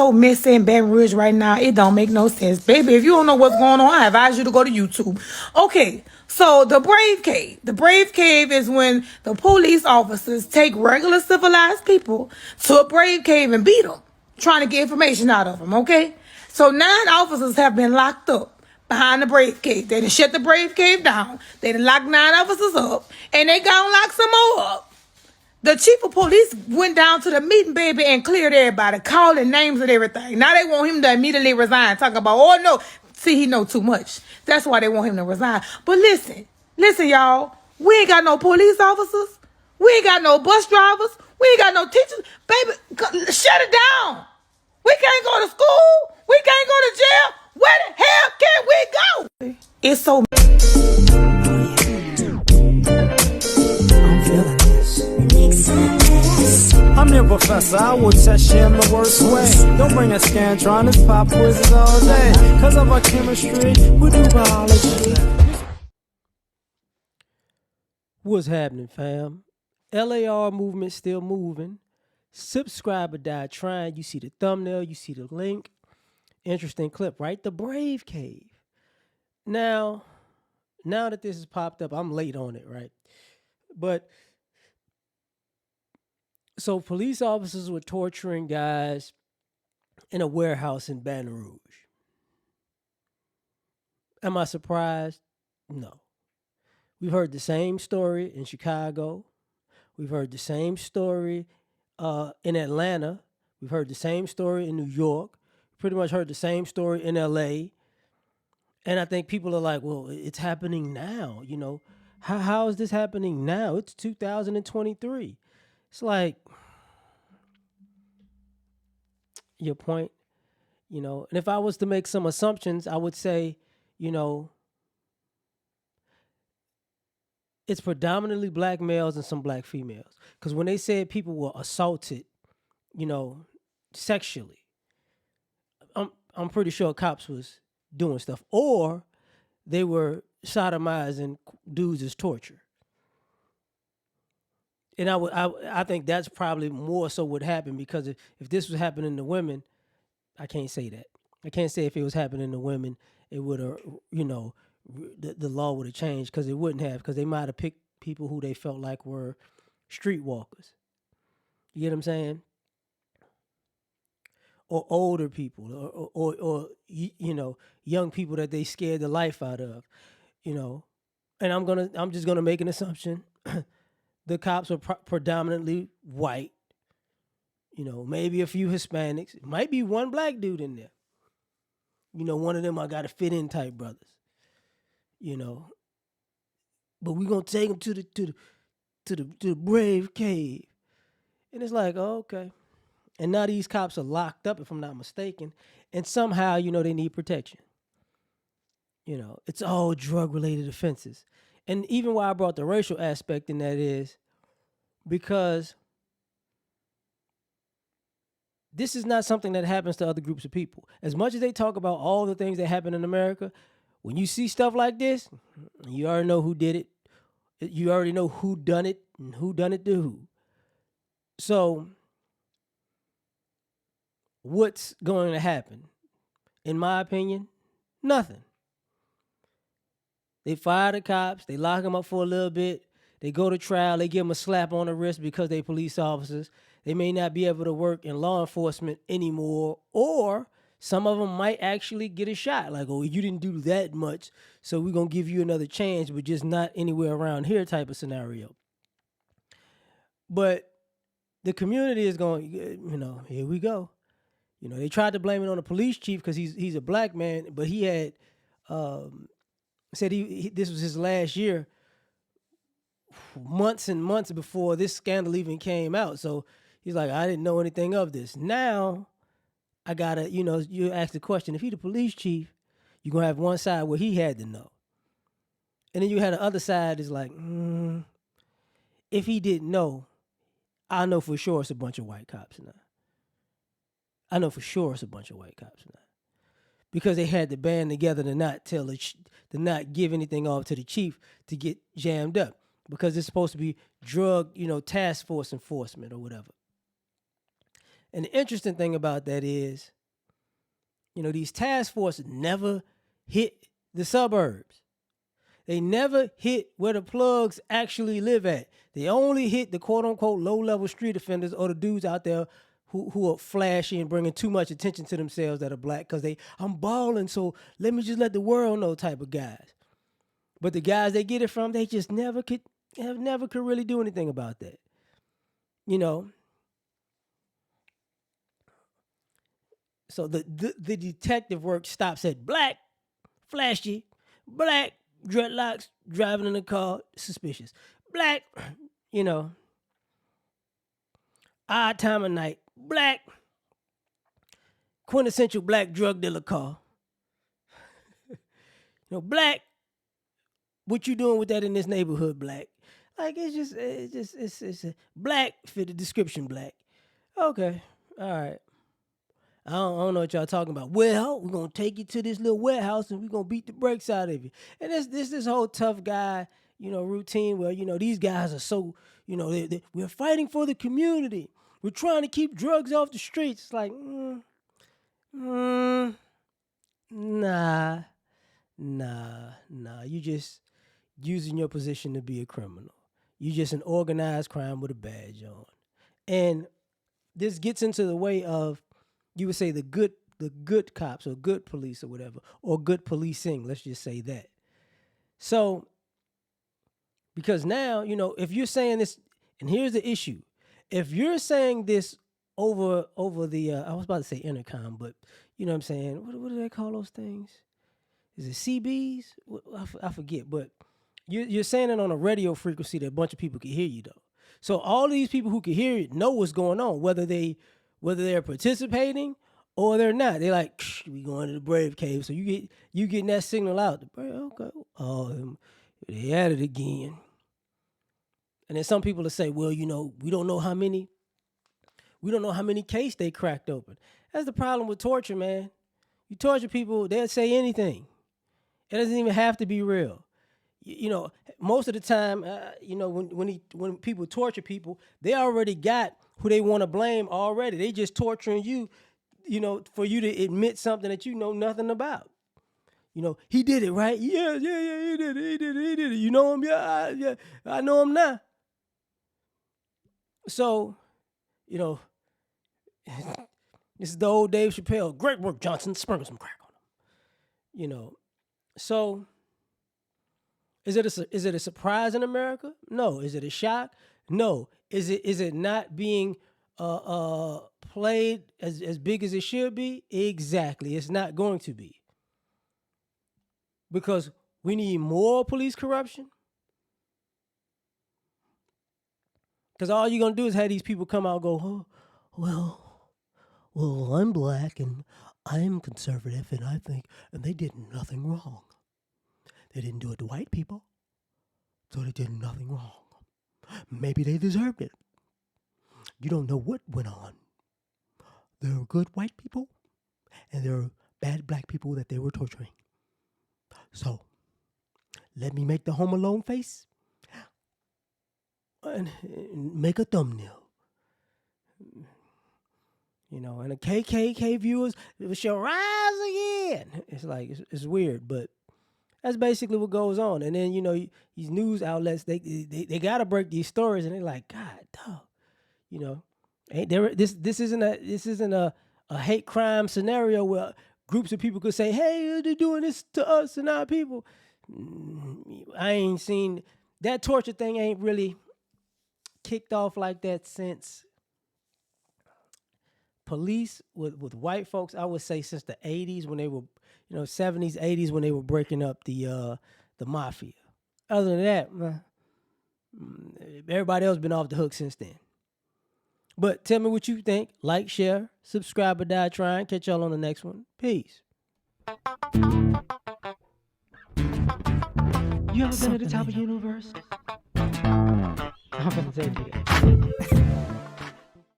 so messy in Baton Rouge right now. It don't make no sense. Baby, if you don't know what's going on, I advise you to go to YouTube. Okay, so the Brave Cave. The Brave Cave is when the police officers take regular civilized people to a Brave Cave and beat them, trying to get information out of them, okay? So 9 officers have been locked up behind the Brave Cave. They done shut the Brave Cave down. They done locked 9 officers up, and they gonna lock some more up. The chief of police went down to the meeting, baby, and cleared everybody, calling names and everything. Now they want him to immediately resign, talking about, oh no, see, he know too much. That's why they want him to resign. But listen, y'all, we ain't got no police officers. We ain't got no bus drivers. We ain't got no teachers. Baby, shut it down. We can't go to school. We can't go to jail. Where the hell can we go? It's so... I'm your professor, I will test you in the worst way. Don't bring a scantron, it's pop quizzes all day. Cause of our chemistry, we do biology. What's happening, fam? L.A.R. movement still moving. Subscriber died trying. You see the thumbnail, you see the link. Interesting clip, right? The Brave Cave. Now that this has popped up, I'm late on it, right? But so police officers were torturing guys in a warehouse in Baton Rouge. Am I surprised? No. We've heard the same story in Chicago. We've heard the same story in Atlanta. We've heard the same story in New York. Pretty much heard the same story in L.A. And I think people are like, well, it's happening now. You know, how is this happening now? It's 2023. It's like, your point, you know, and if I was to make some assumptions, I would say, you know, it's predominantly black males and some black females. Because when they said people were assaulted, you know, sexually, I'm pretty sure cops was doing stuff, or they were sodomizing dudes as torture. And I think that's probably more so what happened, because if this was happening to women, I can't say that. I can't say if it was happening to women, it would have, you know, the law would have changed, because it wouldn't have, because they might have picked people who they felt like were streetwalkers. You get what I'm saying? Or older people, or you know, young people that they scared the life out of, you know. And I'm just gonna make an assumption. The cops were predominantly white. You know, maybe a few Hispanics. It might be one black dude in there. You know, one of them I got to fit in type brothers. You know, but we gonna take them to the Brave Cave, and it's like, oh, okay. And now these cops are locked up, if I'm not mistaken, and somehow, you know, they need protection. You know, it's all drug-related offenses. And even why I brought the racial aspect in that is because this is not something that happens to other groups of people. As much as they talk about all the things that happen in America, when you see stuff like this, you already know who did it. You already know who done it and who done it to who. So what's going to happen? In my opinion, nothing. They fire the cops. They lock them up for a little bit. They go to trial. They give them a slap on the wrist because they police officers. They may not be able to work in law enforcement anymore, or some of them might actually get a shot. Like, oh, you didn't do that much, so we're going to give you another chance, but just not anywhere around here type of scenario. But the community is going, you know, here we go. You know, they tried to blame it on the police chief because he's a black man, but he had said this was his last year, months and months before this scandal even came out. So he's like, I didn't know anything of this. Now I gotta, you know, you ask the question, if he the police chief, you're gonna have one side where he had to know. And then you had the other side is like, if he didn't know, I know for sure it's a bunch of white cops now. I know for sure it's a bunch of white cops now. Because they had to band together to not to not give anything off to the chief to get jammed up. Because it's supposed to be drug, you know, task force enforcement or whatever. And the interesting thing about that is, these task forces never hit the suburbs. They never hit where the plugs actually live at. They only hit the quote unquote low level street offenders or the dudes out there who are flashy and bringing too much attention to themselves that are black because I'm balling, so let me just let the world know type of guys. But the guys they get it from, they just never could really do anything about that. So the detective work stops at black, flashy, black, dreadlocks, driving in a car, suspicious. Black, odd time of night, black, quintessential black drug dealer car. Black, what you doing with that in this neighborhood, black? Like it's black fit the description, black. Okay, all right. I don't know what y'all talking about. Well, we're gonna take you to this little warehouse and we're gonna beat the brakes out of you. And this whole tough guy, routine where these guys are so, we're fighting for the community. We're trying to keep drugs off the streets. It's like, nah. You just using your position to be a criminal. You just an organized crime with a badge on. And this gets into the way of, you would say the good cops or good police or whatever, or good policing, let's just say that. So, because now, if you're saying this, and here's the issue. If you're saying this over the, I was about to say intercom, but you know what I'm saying? What do they call those things? Is it CBs? I forget, but you're saying it on a radio frequency that a bunch of people can hear you though. So all these people who can hear it know what's going on, whether they're participating or they're not. They're like, we going to the Brave Cave. So you getting that signal out. The Brave, okay. Oh, they at it again. And then some people will say, well, we don't know how many cases they cracked open. That's the problem with torture, man. You torture people, they'll say anything. It doesn't even have to be real. Most of the time, when people torture people, they already got who they want to blame already. They just torturing you, for you to admit something that you know nothing about. He did it, right? Yeah, he did it. You know him? Yeah, I know him now. So, this is the old Dave Chappelle. Great work, Johnson. Sprinkle some crack on him. So is it a surprise in America? No. Is it a shock? No. Is it not being played as big as it should be? Exactly. It's not going to be. Because we need more police corruption. Because all you're going to do is have these people come out and go, oh, well, I'm black and I'm conservative and they did nothing wrong. They didn't do it to white people, so they did nothing wrong. Maybe they deserved it. You don't know what went on. There were good white people, and there were bad black people that they were torturing. So, let me make the Home Alone face and make a thumbnail. And the KKK viewers shall rise again. It's like, it's weird, but that's basically what goes on. And then, these news outlets, they got to break these stories, and they're like, God, dog, ain't there? This isn't a hate crime scenario where groups of people could say, hey, they're doing this to us and our people. I ain't seen that torture thing. Ain't really kicked off like that since police with white folks. I would say since the 80s when they were, 70s, 80s when they were breaking up the mafia. Other than that, everybody else been off the hook since then. But tell me what you think. Like, share, subscribe, or die trying. Catch y'all on the next one. Peace. You ever been to the top of the universe? I'm gonna say it to you.